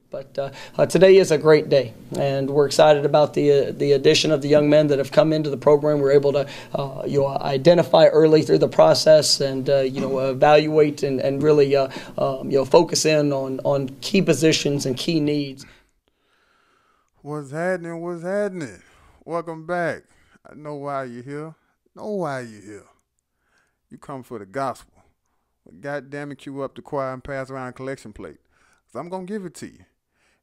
But today is a great day, and we're excited about the addition of the young men that have come into the program. We're able to identify early through the process and evaluate and really focus in on key positions and key needs. What's happening? What's happening? Welcome back. I know why you're here. Know why you're here. You come for the gospel. But God damn it, you up the choir and pass around a collection plate. So I'm going to give it to you.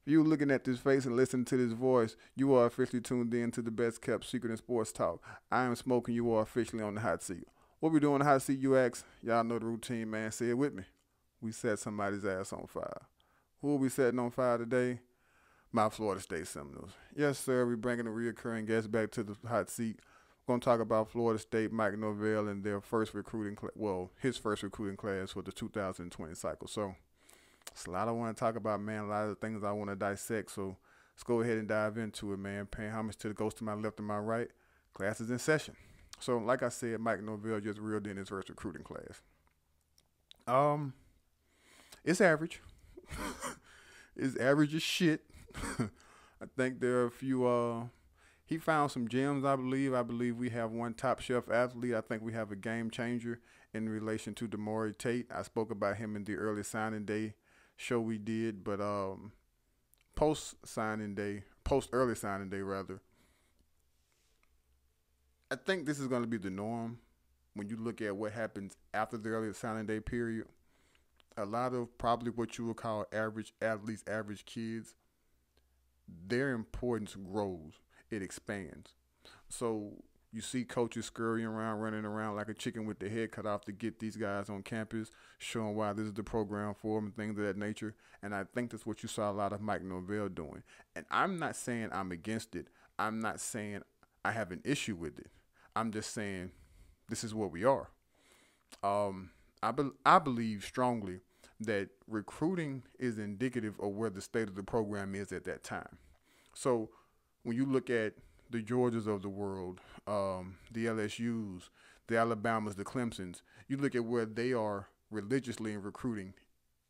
If you looking at this face and listening to this voice, you are officially tuned in to the best kept secret in sports talk. I am smoking. You are officially on the hot seat. What we doing on the hot seat, you ask? Y'all know the routine, man. Say it with me. We set somebody's ass on fire. Who are we setting on fire today? My Florida State Seminoles. Yes, sir. We're bringing a reoccurring guest back to the hot seat. We're going to talk about Florida State, Mike Norvell, and their first recruiting his first recruiting class for the 2020 cycle. So, it's a lot I want to talk about, man. A lot of the things I want to dissect. So let's go ahead and dive into it, man. Paying homage to the ghost to my left and my right. Class is in session. So like I said, Mike Norvell just reeled in his first recruiting class. It's average. It's average as shit. I think there are a few. He found some gems, I believe. I believe we have one top shelf athlete. I think we have a game changer in relation to Demore Tate. I spoke about him in the early signing day show we did, but post early signing day rather, I think this is going to be the norm when you look at what happens after the early signing day period. A lot of probably what you would call average athletes, average kids, their importance grows, it expands. So you see coaches scurrying around, running around like a chicken with their head cut off to get these guys on campus, showing why this is the program for them and things of that nature. And I think that's what you saw a lot of Mike Norvell doing. And I'm not saying I'm against it. I'm not saying I have an issue with it. I'm just saying this is what we are. I believe strongly that recruiting is indicative of where the state of the program is at that time. So when you look at the Georgias of the world, the LSUs, the Alabamas, the Clemsons, you look at where they are religiously in recruiting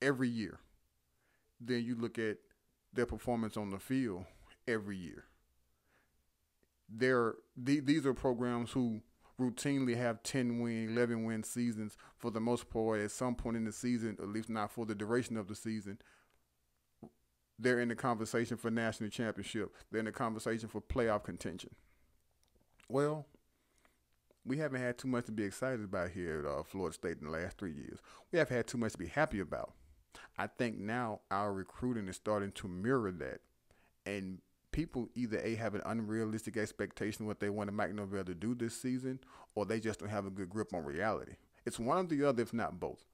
every year. Then you look at their performance on the field every year. These are programs who routinely have 10-win, 11-win seasons for the most part at some point in the season, at least not for the duration of the season. They're in the conversation for national championship. They're in the conversation for playoff contention. Well, we haven't had too much to be excited about here at Florida State in the last 3 years. We have had too much to be happy about. I think now our recruiting is starting to mirror that. And people either have an unrealistic expectation of what they want Mike Norvell to do this season, or they just don't have a good grip on reality. It's one or the other, if not both.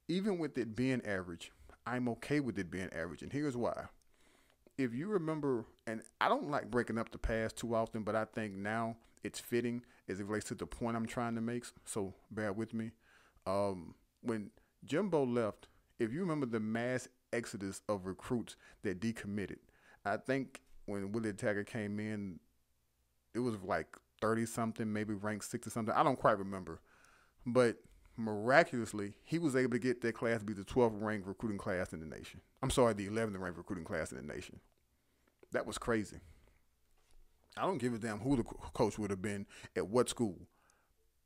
Even with it being average, I'm okay with it being average, and here's why. If you remember, and I don't like breaking up the past too often, but I think now it's fitting as it relates to the point I'm trying to make, so bear with me. When Jimbo left, if you remember the mass exodus of recruits that decommitted, I think when Willie Taggart came in, it was like 30-something, maybe ranked 60 something. I don't quite remember. But miraculously, he was able to get that class to be the 12th ranked recruiting class in the nation. I'm sorry, the 11th ranked recruiting class in the nation. That was crazy. I don't give a damn who the coach would have been at what school.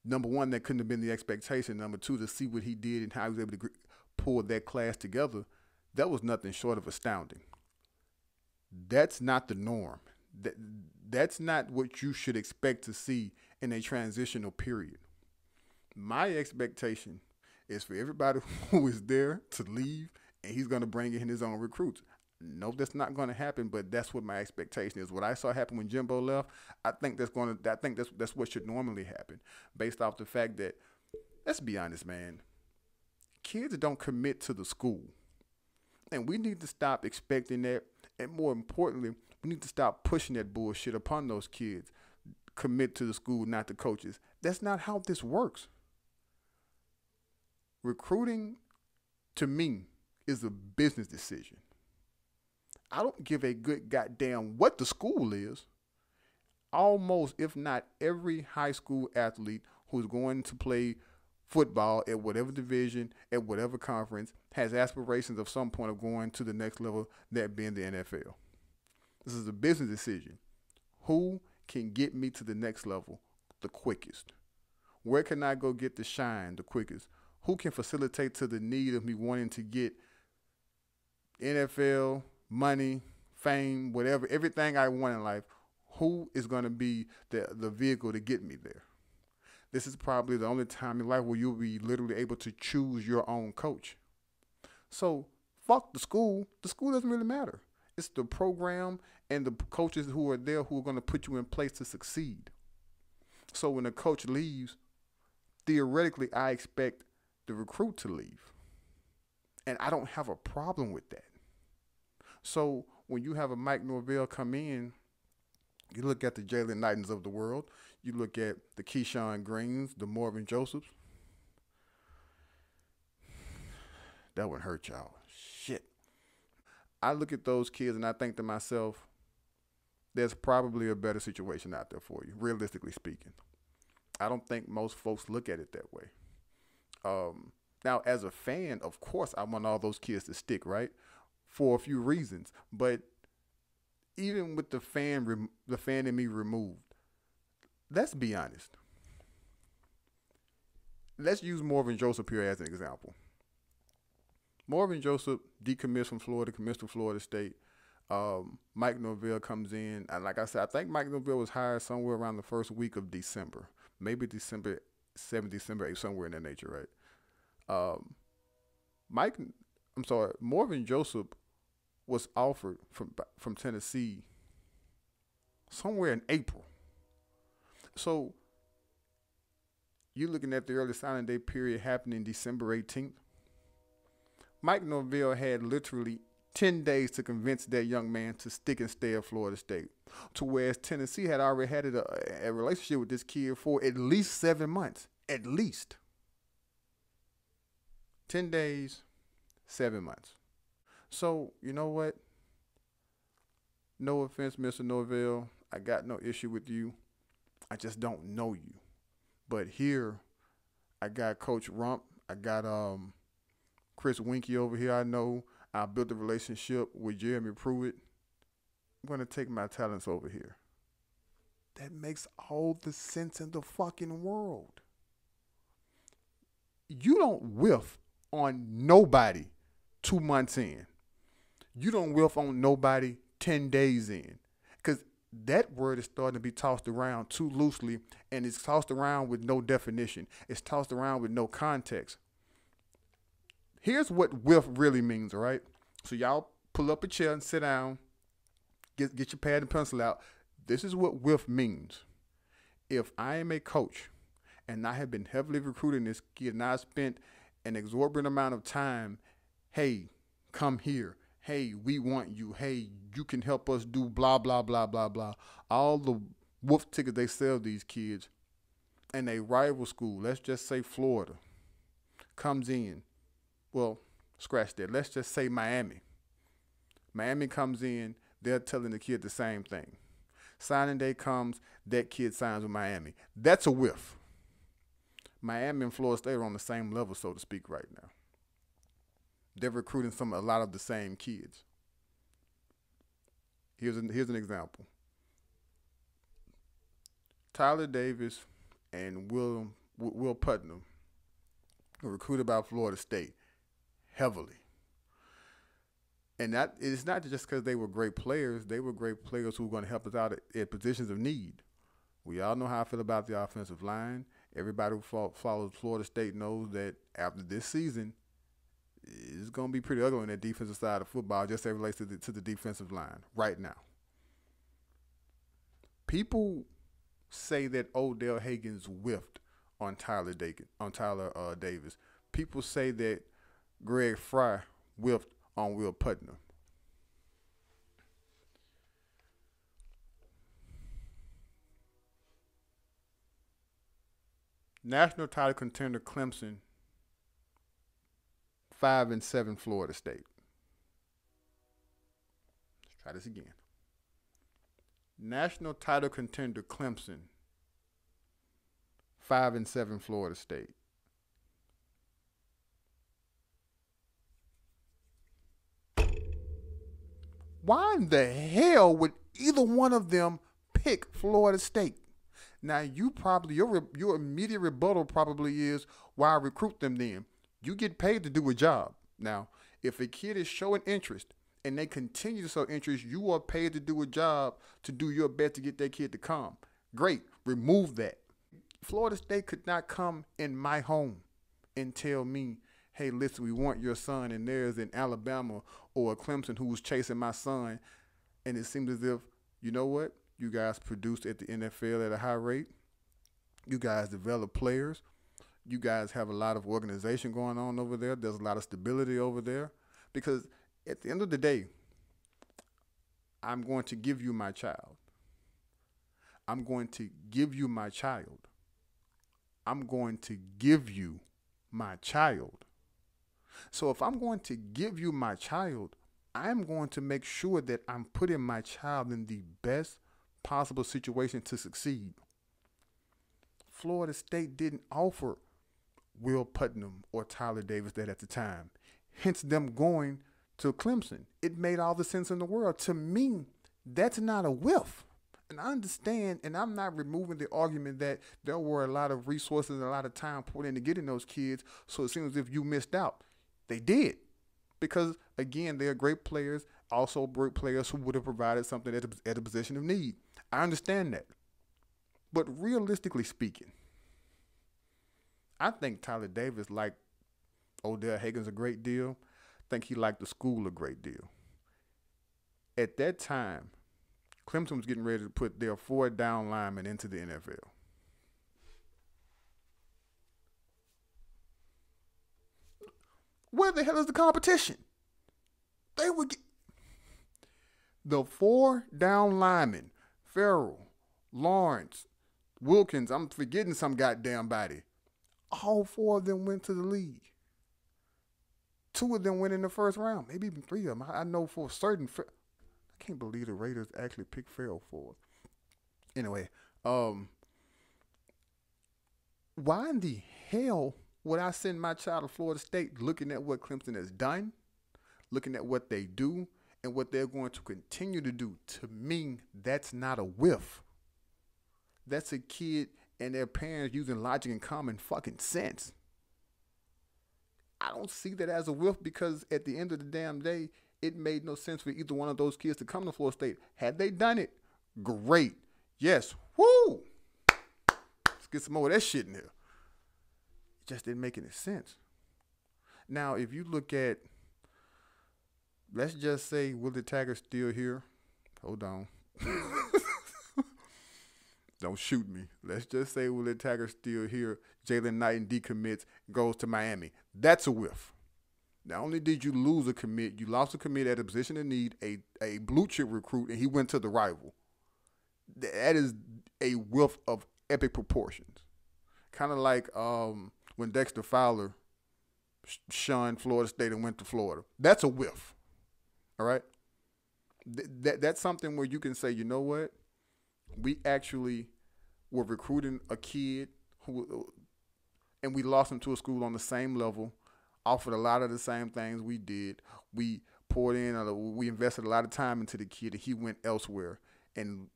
Number one, that couldn't have been the expectation. Number two, to see what he did and how he was able to pull that class together, that was nothing short of astounding. That's not the norm. That's not what you should expect to see in a transitional period. My expectation is for everybody who is there to leave, and he's going to bring in his own recruits. No, that's not going to happen, but that's what my expectation is. What I saw happen when Jimbo left, I think that's what should normally happen, based off the fact that, let's be honest, man, kids don't commit to the school, and we need to stop expecting that, and more importantly, we need to stop pushing that bullshit upon those kids. Commit to the school, not the coaches. That's not how this works. Recruiting, to me, is a business decision. I don't give a good goddamn what the school is. Almost, if not every high school athlete who's going to play football at whatever division, at whatever conference, has aspirations of some point of going to the next level, that being the NFL. This is a business decision. Who can get me to the next level the quickest? Where can I go get the shine the quickest? Who can facilitate to the need of me wanting to get NFL, money, fame, whatever, everything I want in life? Who is going to be the vehicle to get me there? This is probably the only time in life where you'll be literally able to choose your own coach. So fuck the school. The school doesn't really matter. It's the program and the coaches who are there who are going to put you in place to succeed. So when a coach leaves, theoretically, I expect the recruit to leave. And I don't have a problem with that. So when you have a Mike Norvell come in, you look at the Jalen Knightons of the world, you look at the Keyshawn Greens, the Marvin Josephs. That would hurt y'all. Shit. I look at those kids and I think to myself, there's probably a better situation out there for you, realistically speaking. I don't think most folks look at it that way. Now, as a fan, of course, I want all those kids to stick, right? For a few reasons. But even with the fan in me removed, let's be honest. Let's use Marvin Joseph here as an example. Marvin Joseph decommits from Florida, commits to Florida State. Mike Norvell comes in. And like I said, I think Mike Norvell was hired somewhere around the first week of December. Maybe December 7th, December 8th, somewhere in that nature, right? Marvin Joseph was offered from Tennessee somewhere in April. So you're looking at the early signing day period happening December 18th. Mike Norvell had literally 10 days to convince that young man to stick and stay at Florida State, to whereas Tennessee had already had a relationship with this kid for at least 7 months. At least. 10 days, 7 months. So, you know what? No offense, Mr. Norvell. I got no issue with you. I just don't know you. But here, I got Coach Rump. I got Chris Winkie over here. I know I built a relationship with Jeremy Pruitt. I'm going to take my talents over here. That makes all the sense in the fucking world. You don't whiff on nobody 2 months in. You don't whiff on nobody 10 days in. Because that word is starting to be tossed around too loosely, and it's tossed around with no definition. It's tossed around with no context. Here's what whiff really means, all right? So y'all pull up a chair and sit down. Get your pad and pencil out. This is what whiff means. If I am a coach and I have been heavily recruiting this kid and I spent an exorbitant amount of time, hey, come here. Hey, we want you. Hey, you can help us do blah, blah, blah, blah, blah. All the wolf tickets they sell these kids, and a rival school, let's just say Florida, comes in. Well, scratch that. Let's just say Miami. Miami comes in, they're telling the kid the same thing. Signing day comes, that kid signs with Miami. That's a whiff. Miami and Florida State are on the same level, so to speak, right now. They're recruiting a lot of the same kids. Here's an example. Tyler Davis and Will Putnam were recruited by Florida State heavily. And that it's not just because they were great players. They were great players who were going to help us out at positions of need. We all know how I feel about the offensive line. Everybody who follows Florida State knows that after this season, it's going to be pretty ugly on that defensive side of football, just as it relates to the defensive line right now. People say that Odell Haggins whiffed on Tyler Davis. People say that Greg Fry whiffed on Will Putnam. National title contender Clemson, 5-7 Florida State. Let's try this again. National title contender Clemson, 5-7 Florida State. Why in the hell would either one of them pick Florida State? Now, your immediate rebuttal probably is, why recruit them then? You get paid to do a job. Now, if a kid is showing interest and they continue to show interest, you are paid to do a job to do your best to get that kid to come. Great. Remove that. Florida State could not come in my home and tell me, hey, listen, we want your son, and there's an Alabama or a Clemson who's chasing my son, and it seems as if, you know what, you guys produce at the NFL at a high rate. You guys develop players. You guys have a lot of organization going on over there. There's a lot of stability over there. Because at the end of the day, I'm going to give you my child. I'm going to give you my child. I'm going to give you my child. So if I'm going to give you my child, I'm going to make sure that I'm putting my child in the best possible situation to succeed. Florida State didn't offer Will Putnam or Tyler Davis that at the time. Hence them going to Clemson. It made all the sense in the world. To me, that's not a whiff. And I understand, and I'm not removing the argument that there were a lot of resources and a lot of time put into getting those kids, so it seems as if you missed out. They did. Because, again, they're great players, also great players who would have provided something at a position of need. I understand that. But realistically speaking, I think Tyler Davis liked Odell Haggins a great deal. I think he liked the school a great deal. At that time, Clemson was getting ready to put their 4 down linemen into the NFL. Where the hell is the competition? They would get the 4 down linemen, Farrell, Lawrence, Wilkins, I'm forgetting some goddamn body. All 4 of them went to the league. 2 of them went in the first round, maybe even 3 of them. I know for certain. I can't believe the Raiders actually picked Farrell for us. Anyway, why in the hell would I send my child to Florida State looking at what Clemson has done, looking at what they do, and what they're going to continue to do? To me, that's not a whiff. That's a kid and their parents using logic and common fucking sense. I don't see that as a whiff because at the end of the damn day, it made no sense for either one of those kids to come to Florida State. Had they done it, great. Yes, woo! Let's get some more of that shit in there. It just didn't make any sense. Now, if you look at, let's just say Willie Taggart's still here. Hold on. Don't shoot me. Let's just say Willie Taggart's still here. Jalen Knight decommits, goes to Miami. That's a whiff. Not only did you lose a commit, you lost a commit at a position of need, a blue chip recruit, and he went to the rival. That is a whiff of epic proportions. Kind of like when Dexter Fowler shunned Florida State and went to Florida. That's a whiff. All right? That's something where you can say, you know what? We actually were recruiting a kid and we lost him to a school on the same level, offered a lot of the same things we did. We poured in, we invested a lot of time into the kid, and he went elsewhere and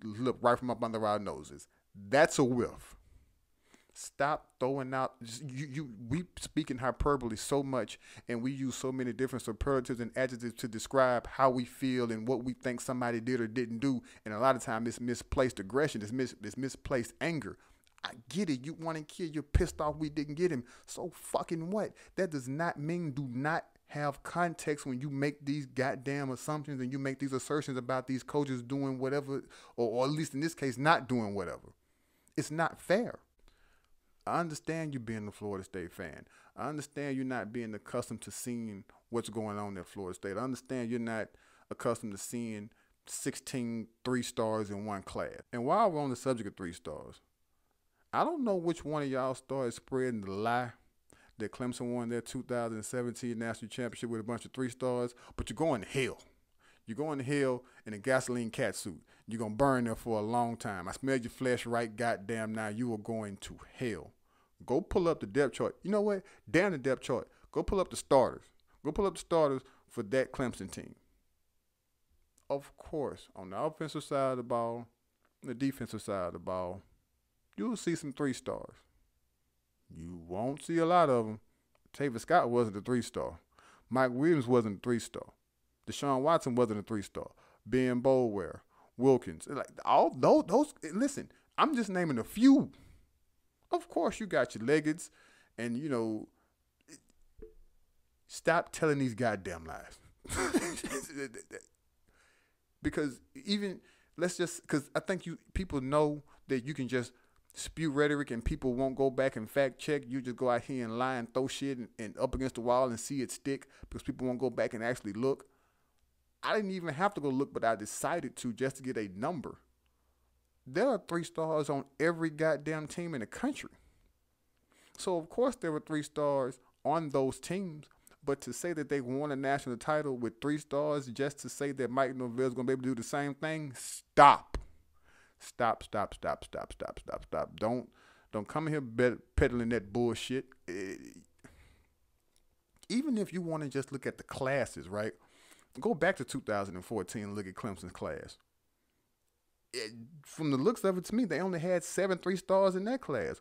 looked right from up under our noses. That's a whiff. Stop throwing out. We speak in hyperbole so much, and we use so many different superlatives and adjectives to describe how we feel and what we think somebody did or didn't do. And a lot of times, it's misplaced aggression. It's misplaced anger. I get it. You want a kid. You're pissed off we didn't get him. So fucking what? That does not mean do not have context when you make these goddamn assumptions and you make these assertions about these coaches doing whatever, or at least in this case, not doing whatever. It's not fair. I understand you being a Florida State fan. I understand you're not being accustomed to seeing what's going on at Florida State. I understand you're not accustomed to seeing 16 3-stars in one class. And while we're on the subject of 3 stars, I don't know which one of y'all started spreading the lie that Clemson won their 2017 national championship with a bunch of 3 stars, but you're going to hell. You're going to hell in a gasoline catsuit. You're going to burn there for a long time. I smell your flesh right goddamn now. You are going to hell. Go pull up the depth chart. You know what? Down the depth chart. Go pull up the starters. Go pull up the starters for that Clemson team. of course, on the offensive side of the ball, the defensive side of the ball, you'll see some 3-stars. You won't see a lot of them. Tavis Scott wasn't a 3-star. Mike Williams wasn't a 3-star. Deshaun Watson wasn't a 3-star. Ben Boulware, Wilkins, like all those. Listen, I'm just naming a few. Of course, you got your Leggett's, and stop telling these goddamn lies. Because because I think people know that you can just spew rhetoric and people won't go back and fact check. You just go out here and lie and throw shit and up against the wall and see it stick because people won't go back and actually look. I didn't even have to go look, but I decided to just to get a number. There are 3-stars on every goddamn team in the country. So, of course, there were 3-stars on those teams. But to say that they won a national title with 3 stars just to say that Mike Norvell is going to be able to do the same thing, stop. Stop. Don't come here peddling that bullshit. Even if you want to just look at the classes, right? Go back to 2014 and look at Clemson's class. From the looks of it to me, they only had 7 3-stars in that class.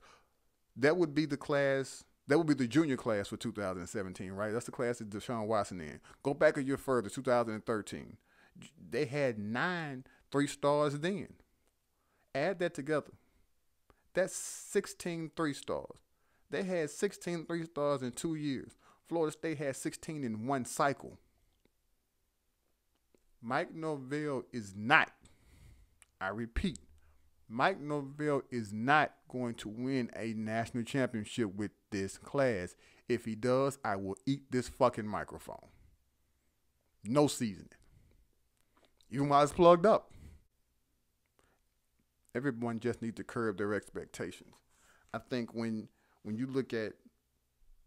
That would be the class. That would be the junior class for 2017, right? That's the class that Deshaun Watson in. Go back a year further, 2013. They had 9 3-stars then. Add that together. That's 16 3-stars. They had 16 3-stars in 2 years. Florida State had 16 in 1 cycle. Mike Norvell is not, I repeat, Mike Norvell is not going to win a national championship with this class. If he does, I will eat this fucking microphone. No seasoning. Even while it's plugged up. Everyone just needs to curb their expectations. I think when you look at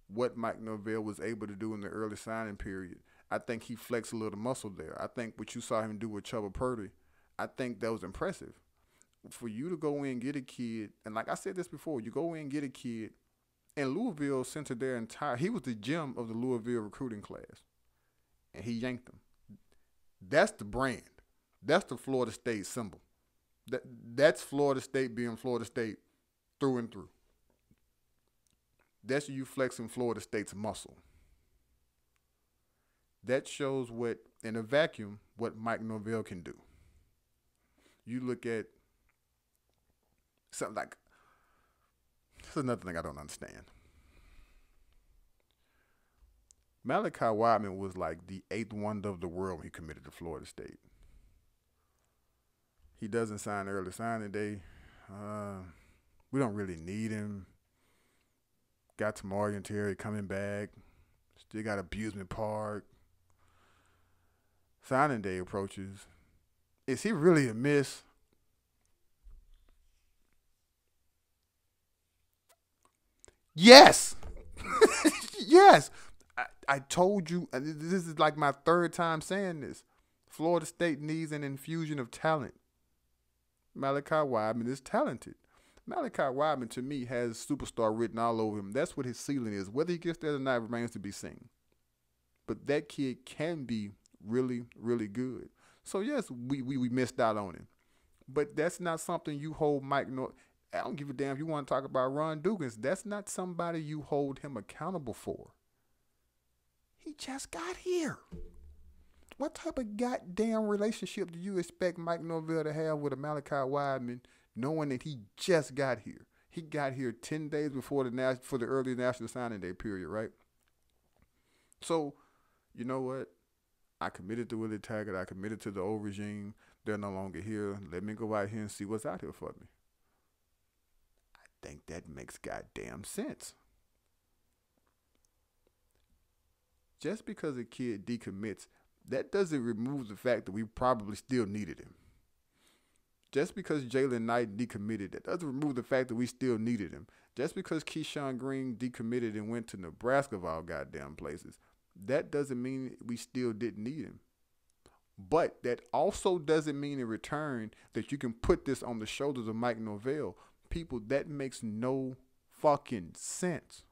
what Mike Norvell was able to do in the early signing period, I think he flexed a little muscle there. I think what you saw him do with Chuba Purdy, I think that was impressive. For you to go in and get a kid, and like I said this before, you go in and get a kid, and Louisville centered their he was the gem of the Louisville recruiting class, and he yanked them. That's the brand. That's the Florida State symbol. That's Florida State being Florida State through and through. That's you flexing Florida State's muscle. That shows what, in a vacuum, what Mike Norvell can do. You look at something like, this is another thing I don't understand. Malachi Wideman was like the 8th wonder of the world when he committed to Florida State. He doesn't sign early signing day. We don't really need him. Got Tamari and Terry coming back. Still got Abusement Park. Signing day approaches. Is he really a miss? Yes. Yes. I told you, this is like my 3rd time saying this. Florida State needs an infusion of talent. Malachi Wideman is talented. Malachi Wideman, to me, has superstar written all over him. That's what his ceiling is. Whether he gets there or not remains to be seen. But that kid can be really, really good. So, yes, we missed out on him. But that's not something you hold Mike Norvell. I don't give a damn if you want to talk about Ron Dugans. That's not somebody you hold him accountable for. He just got here. What type of goddamn relationship do you expect Mike Norvell to have with a Malachi Wideman, knowing that he just got here? He got here 10 days before the early National Signing Day period, right? So, you know what? I committed to Willie Taggart. I committed to the old regime. They're no longer here. Let me go out here and see what's out here for me. I think that makes goddamn sense. Just because a kid decommits, that doesn't remove the fact that we probably still needed him. Just because Jalen Knight decommitted, that doesn't remove the fact that we still needed him. Just because Keyshawn Green decommitted and went to Nebraska of all goddamn places, that doesn't mean we still didn't need him. But that also doesn't mean in return that you can put this on the shoulders of Mike Norvell. People, that makes no fucking sense.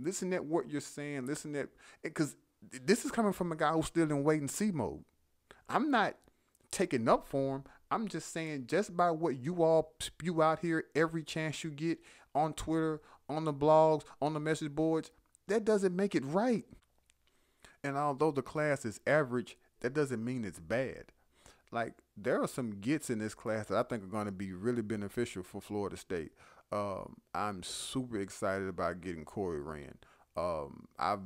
Listen at what you're saying. Listen at, because this is coming from a guy who's still in wait and see mode. I'm not taking up for him. I'm just saying, just by what you all spew out here every chance you get on Twitter, on the blogs, on the message boards, that doesn't make it right. And although the class is average, that doesn't mean it's bad. Like, there are some gets in this class that I think are going to be really beneficial for Florida State. I'm super excited about getting Corey Rand. I've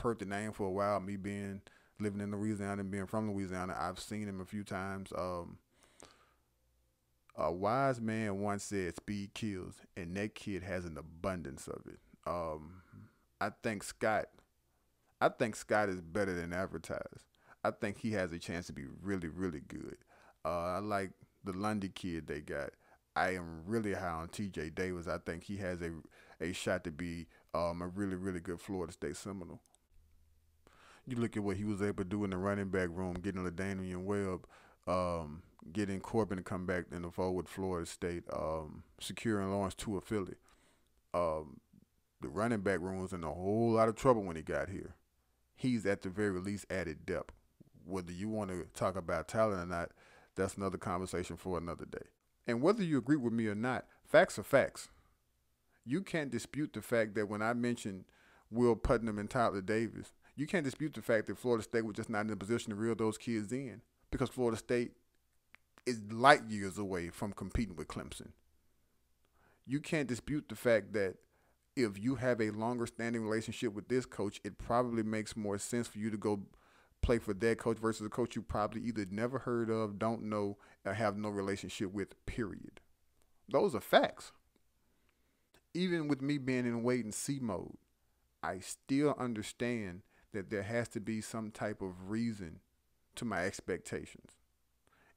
heard the name for a while. Me living in Louisiana and being from Louisiana, I've seen him a few times. A wise man once said, "Speed kills," and that kid has an abundance of it. I think Scott is better than advertised. I think he has a chance to be really, really good. I like the Lundy kid they got. I am really high on TJ Davis. I think he has a shot to be a really, really good Florida State Seminole. You look at what he was able to do in the running back room, getting LaDainian Webb, getting Corbin to come back in the fold with Florida State, securing Lawrence to a Philly. The running back room was in a whole lot of trouble when he got here. He's at the very least added depth. Whether you want to talk about talent or not, that's another conversation for another day. And whether you agree with me or not, facts are facts. You can't dispute the fact that when I mentioned Will Putnam and Tyler Davis, you can't dispute the fact that Florida State was just not in a position to reel those kids in, because Florida State is light years away from competing with Clemson. You can't dispute the fact that if you have a longer standing relationship with this coach, it probably makes more sense for you to go play for that coach versus a coach you probably either never heard of, don't know, or have no relationship with, period. Those are facts. Even with me being in wait and see mode, I still understand that there has to be some type of reason to my expectations.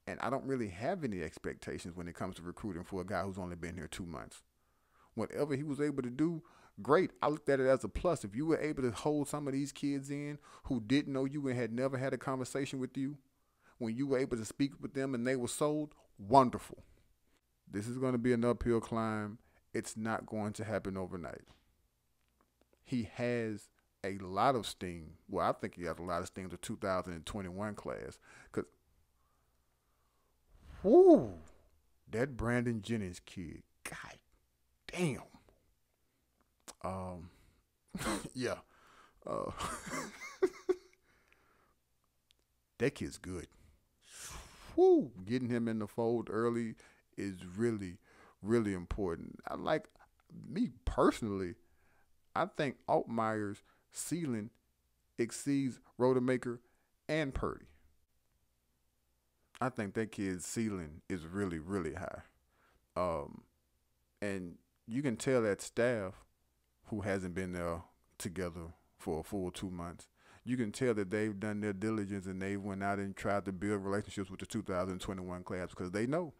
And I don't really have any expectations when it comes to recruiting for a guy who's only been here 2 months. Whatever he was able to do, great. I looked at it as a plus. If you were able to hold some of these kids in who didn't know you and had never had a conversation with you, when you were able to speak with them and they were sold, wonderful. This is going to be an uphill climb. It's not going to happen overnight. He has a lot of steam. Well, I think he has a lot of steam to 2021 class. Because, that Brandon Jennings kid, God damn. Yeah. That kid's good. Getting him in the fold early is really, really important. Me personally, I think Altmaier's ceiling exceeds Rodemaker and Purdy. I think that kid's ceiling is really, really high. And you can tell that staff, who hasn't been there together for a full 2 months, you can tell that they've done their diligence and they went out and tried to build relationships with the 2021 class, because they know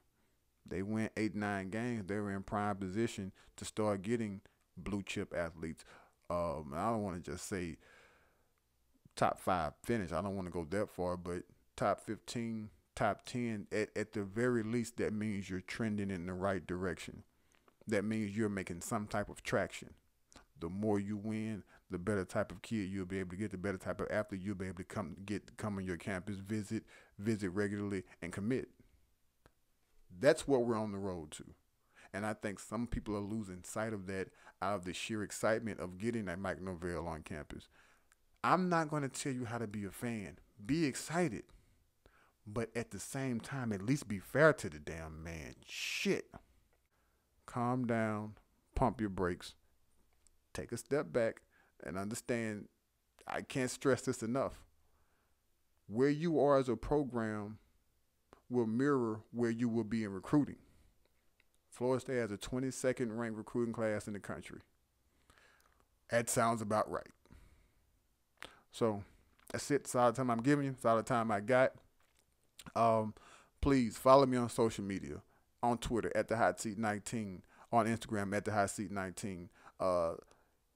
they win 8-9 games. They were in prime position to start getting blue chip athletes. I don't want to just say top 5 finish. I don't want to go that far, but top 15, top 10, at the very least, that means you're trending in the right direction. That means you're making some type of traction. The more you win, the better type of kid you'll be able to get, the better type of athlete you'll be able to come on your campus, visit regularly, and commit. That's what we're on the road to. And I think some people are losing sight of that out of the sheer excitement of getting that Mike Norvell on campus. I'm not going to tell you how to be a fan. Be excited. But at the same time, at least be fair to the damn man. Shit. Calm down. Pump your brakes. Take a step back and understand, I can't stress this enough. Where you are as a program will mirror where you will be in recruiting. Florida State has a 22nd ranked recruiting class in the country. That sounds about right. So that's it. That's all the time I'm giving you. That's all the time I got. Please follow me on social media, on Twitter at the Hot Seat 19, on Instagram at the Hot Seat 19.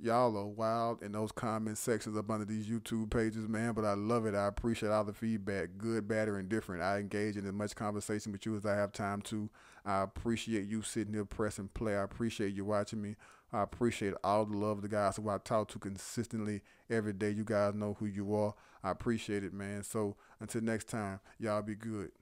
Y'all are wild in those comment sections up under these YouTube pages, man, but I love it. I appreciate all the feedback, good, bad, or indifferent. I engage in as much conversation with you as I have time to. I appreciate you sitting here pressing play. I appreciate you watching me. I appreciate all the love of the guys who I talk to consistently every day. You guys know who you are. I appreciate it, man. So until next time, y'all be good.